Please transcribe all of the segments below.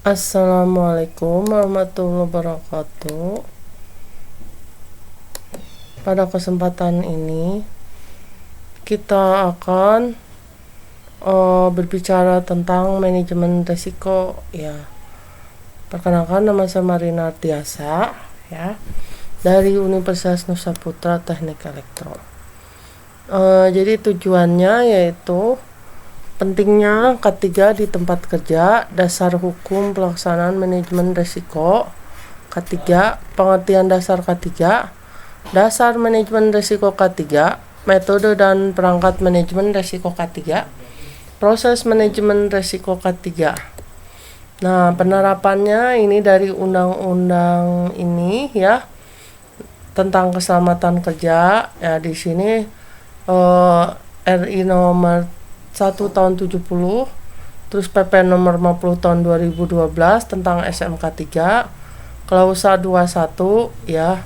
Assalamualaikum warahmatullahi wabarakatuh. Pada kesempatan ini kita akan berbicara tentang manajemen risiko ya. Perkenalkan, nama saya Marina Artiasa ya, dari Universitas Nusa Putra Teknik Elektro. Jadi tujuannya yaitu pentingnya K3 di tempat kerja, dasar hukum pelaksanaan manajemen risiko K3, pengertian dasar K3, dasar manajemen risiko K3, metode dan perangkat manajemen risiko K3, proses manajemen risiko K3. Nah, penerapannya ini dari undang-undang ini ya, tentang keselamatan kerja ya. Di sini RI nomor 1 tahun 70, terus PP nomor 50 tahun 2012 tentang SMK 3, klausa 21 ya,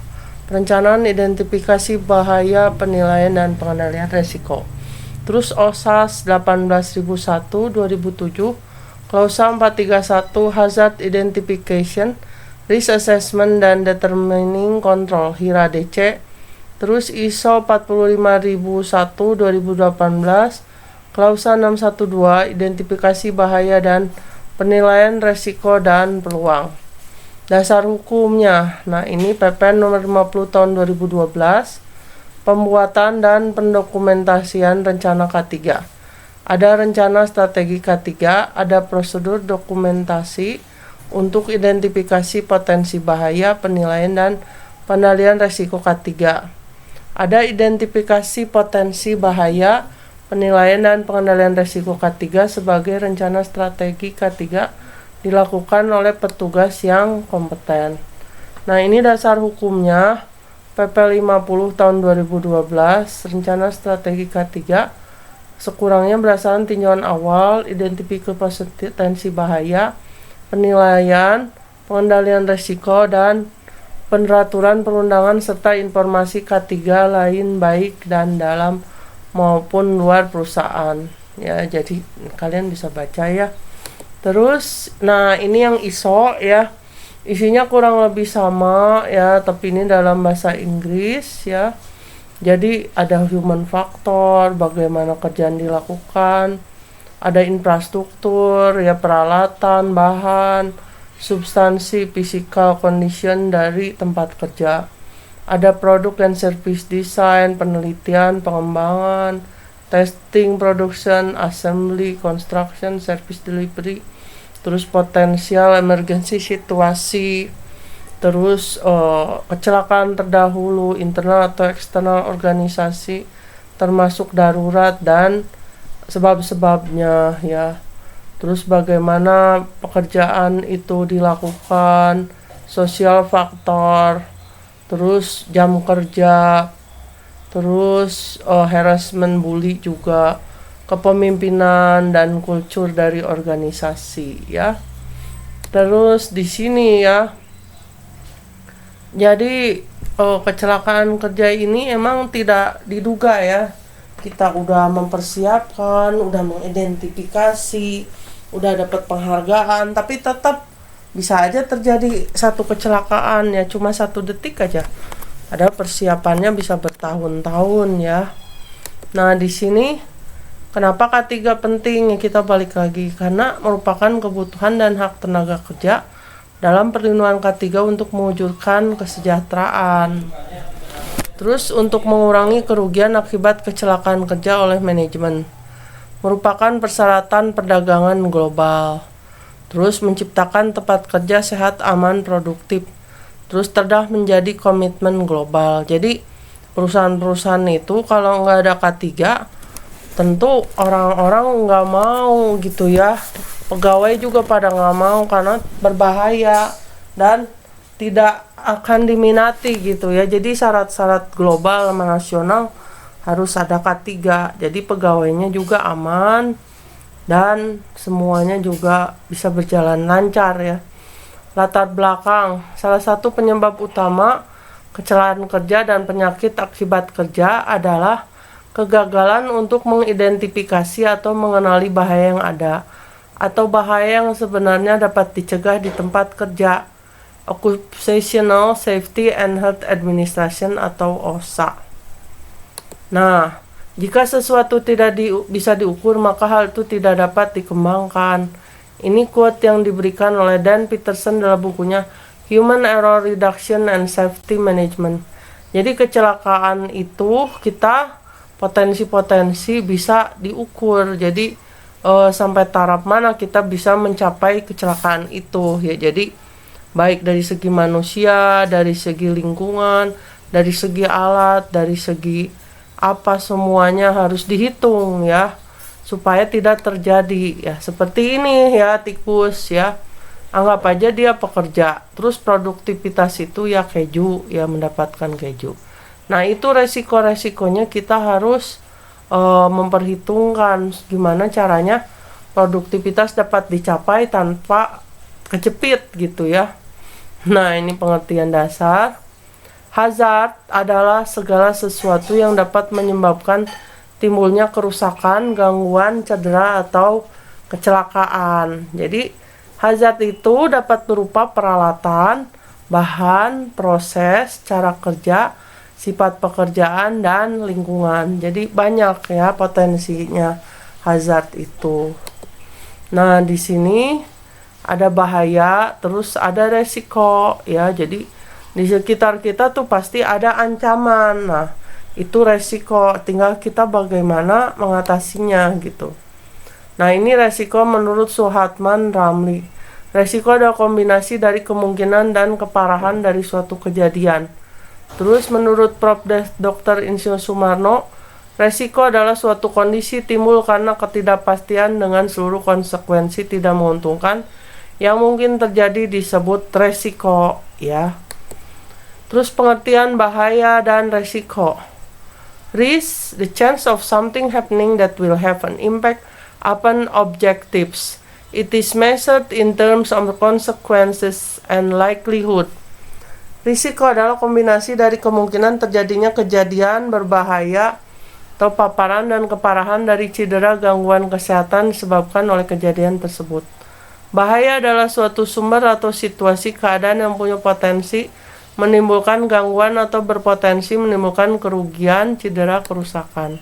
perencanaan identifikasi bahaya, penilaian dan pengendalian risiko. Terus OSAS 18.001 2007, klausa 431, hazard identification, risk assessment dan determining control, HIRA DC. Terus ISO 45001 2018, klausa 612, identifikasi bahaya dan penilaian risiko dan peluang. Dasar hukumnya, nah ini PP nomor 50 tahun 2012, pembuatan dan pendokumentasian rencana K3. Ada rencana strategi K3, ada prosedur dokumentasi untuk identifikasi potensi bahaya, penilaian dan pengendalian risiko K3. Ada identifikasi potensi bahaya, penilaian dan pengendalian risiko K3 sebagai rencana strategi K3 dilakukan oleh petugas yang kompeten. Nah, ini dasar hukumnya PP 50 tahun 2012, rencana strategi K3 sekurangnya berdasarkan tinjauan awal, identifikasi potensi bahaya, penilaian, pengendalian risiko dan peraturan perundangan serta informasi K3 lain baik dan dalam maupun luar perusahaan ya. Jadi kalian bisa baca ya. Terus nah ini yang ISO ya, isinya kurang lebih sama ya, tapi ini dalam bahasa Inggris ya. Jadi ada human factor, bagaimana kerjaan dilakukan, ada infrastruktur ya, peralatan, bahan, substansi, physical condition dari tempat kerja. Ada produk dan service design, penelitian, pengembangan, testing, production, assembly, construction, service delivery, terus potensial emergency situasi, terus kecelakaan terdahulu, internal atau eksternal organisasi, termasuk darurat dan sebab-sebabnya ya. Terus bagaimana pekerjaan itu dilakukan, sosial faktor, terus jam kerja, terus harassment, bully juga, kepemimpinan dan kultur dari organisasi ya. Terus di sini ya, jadi kecelakaan kerja ini emang tidak diduga ya. Kita udah mempersiapkan, udah mengidentifikasi, udah dapat penghargaan, tapi tetap bisa aja terjadi satu kecelakaan ya, cuma 1 detik aja. Ada persiapannya bisa bertahun-tahun ya. Nah, di sini kenapa K3 penting ya, kita balik lagi karena merupakan kebutuhan dan hak tenaga kerja dalam perlindungan K3 untuk mewujudkan kesejahteraan. Terus untuk mengurangi kerugian akibat kecelakaan kerja oleh manajemen, merupakan persyaratan perdagangan global. Terus menciptakan tempat kerja sehat, aman, produktif. Terus telah menjadi komitmen global. Jadi perusahaan-perusahaan itu kalau nggak ada K3, tentu orang-orang nggak mau gitu ya. Pegawai juga pada nggak mau karena berbahaya dan tidak akan diminati gitu ya. Jadi syarat-syarat global sama nasional harus ada K3. Jadi pegawainya juga aman dan semuanya juga bisa berjalan lancar ya. Latar belakang, salah satu penyebab utama kecelakaan kerja dan penyakit akibat kerja adalah kegagalan untuk mengidentifikasi atau mengenali bahaya yang ada. atau bahaya yang sebenarnya dapat dicegah di tempat kerja. Occupational Safety and Health Administration atau OSHA. Nah, jika sesuatu tidak bisa diukur, maka hal itu tidak dapat dikembangkan. Ini quote yang diberikan oleh Dan Peterson dalam bukunya Human Error Reduction and Safety Management. Jadi kecelakaan itu kita potensi-potensi bisa diukur. Jadi sampai taraf mana kita bisa mencapai kecelakaan itu ya. Jadi baik dari segi manusia, dari segi lingkungan, dari segi alat, dari segi apa, semuanya harus dihitung ya, supaya tidak terjadi ya seperti ini ya, tikus ya. Anggap aja dia pekerja, terus produktivitas itu ya keju, ya mendapatkan keju. Nah, itu resiko-resikonya kita harus memperhitungkan gimana caranya produktivitas dapat dicapai tanpa kejepit gitu ya. Nah, ini pengertian dasar. Hazard adalah segala sesuatu yang dapat menyebabkan timbulnya kerusakan, gangguan, cedera, atau kecelakaan. Jadi, hazard itu dapat berupa peralatan, bahan, proses, cara kerja, sifat pekerjaan, dan lingkungan. Jadi, banyak ya potensinya hazard itu. Nah, di sini ada bahaya, terus ada resiko ya. Jadi di sekitar kita tuh pasti ada ancaman. Nah, itu resiko, tinggal kita bagaimana mengatasinya gitu. Nah, ini resiko menurut Suhatman Ramli. Resiko adalah kombinasi dari kemungkinan dan keparahan dari suatu kejadian. Terus menurut Prof. Dr. Insinyur Sumarno, resiko adalah suatu kondisi timbul karena ketidakpastian dengan seluruh konsekuensi tidak menguntungkan yang mungkin terjadi disebut resiko ya. Terus pengertian bahaya dan resiko. Risk, the chance of something happening that will have an impact upon objectives. It is measured in terms of consequences and likelihood. Risiko adalah kombinasi dari kemungkinan terjadinya kejadian berbahaya atau paparan dan keparahan dari cedera, gangguan kesehatan disebabkan oleh kejadian tersebut. Bahaya adalah suatu sumber atau situasi keadaan yang punya potensi menimbulkan gangguan atau berpotensi menimbulkan kerugian, cedera, kerusakan.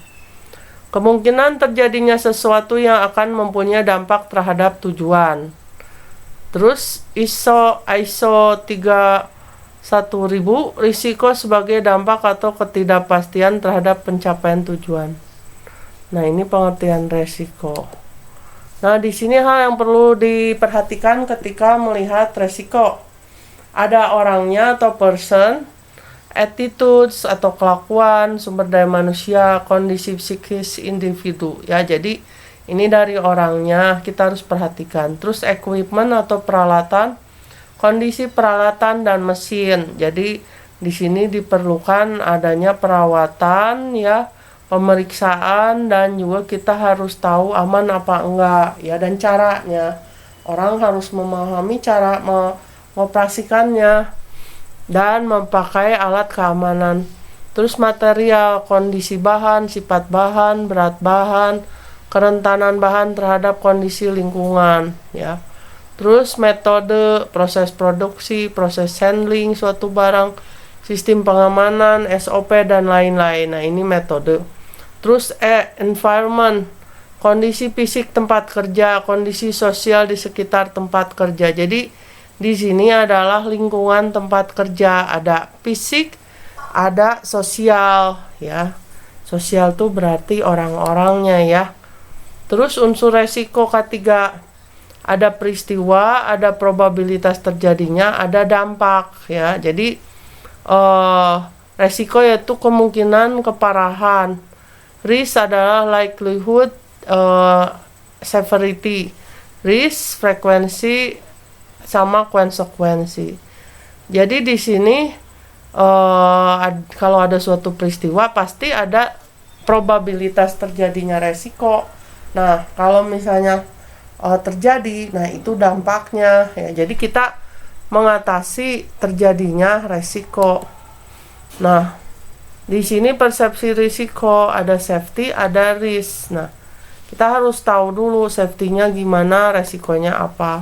Kemungkinan terjadinya sesuatu yang akan mempunyai dampak terhadap tujuan. Terus ISO 31000, risiko sebagai dampak atau ketidakpastian terhadap pencapaian tujuan. Nah, ini pengertian resiko. Nah, di sini hal yang perlu diperhatikan ketika melihat resiko. Ada orangnya atau person, attitudes atau kelakuan, sumber daya manusia, kondisi psikis individu. Ya, jadi ini dari orangnya kita harus perhatikan. Terus equipment atau peralatan, kondisi peralatan dan mesin. Jadi di sini diperlukan adanya perawatan ya, pemeriksaan, dan juga kita harus tahu aman apa enggak ya, dan caranya. Orang harus memahami cara mengoperasikannya dan memakai alat keamanan. Terus material, kondisi bahan, sifat bahan, berat bahan, kerentanan bahan terhadap kondisi lingkungan ya. Terus metode, proses produksi, proses handling suatu barang, sistem pengamanan, SOP, dan lain-lain. Nah, ini metode. Terus environment, kondisi fisik tempat kerja, kondisi sosial di sekitar tempat kerja. Jadi di sini adalah lingkungan tempat kerja, ada fisik, ada sosial ya. Sosial tuh berarti orang-orangnya ya. Terus unsur resiko ketiga, ada peristiwa, ada probabilitas terjadinya, ada dampak ya. Jadi resiko yaitu kemungkinan keparahan. Risk adalah likelihood, severity. Risk, frekuensi, sama konsekuensi. Jadi di sini kalau ada suatu peristiwa pasti ada probabilitas terjadinya resiko. Nah, kalau misalnya terjadi, nah itu dampaknya ya. Jadi kita mengatasi terjadinya resiko. Nah, di sini persepsi risiko, ada safety, ada risk. Nah, kita harus tahu dulu safety-nya gimana, resikonya apa.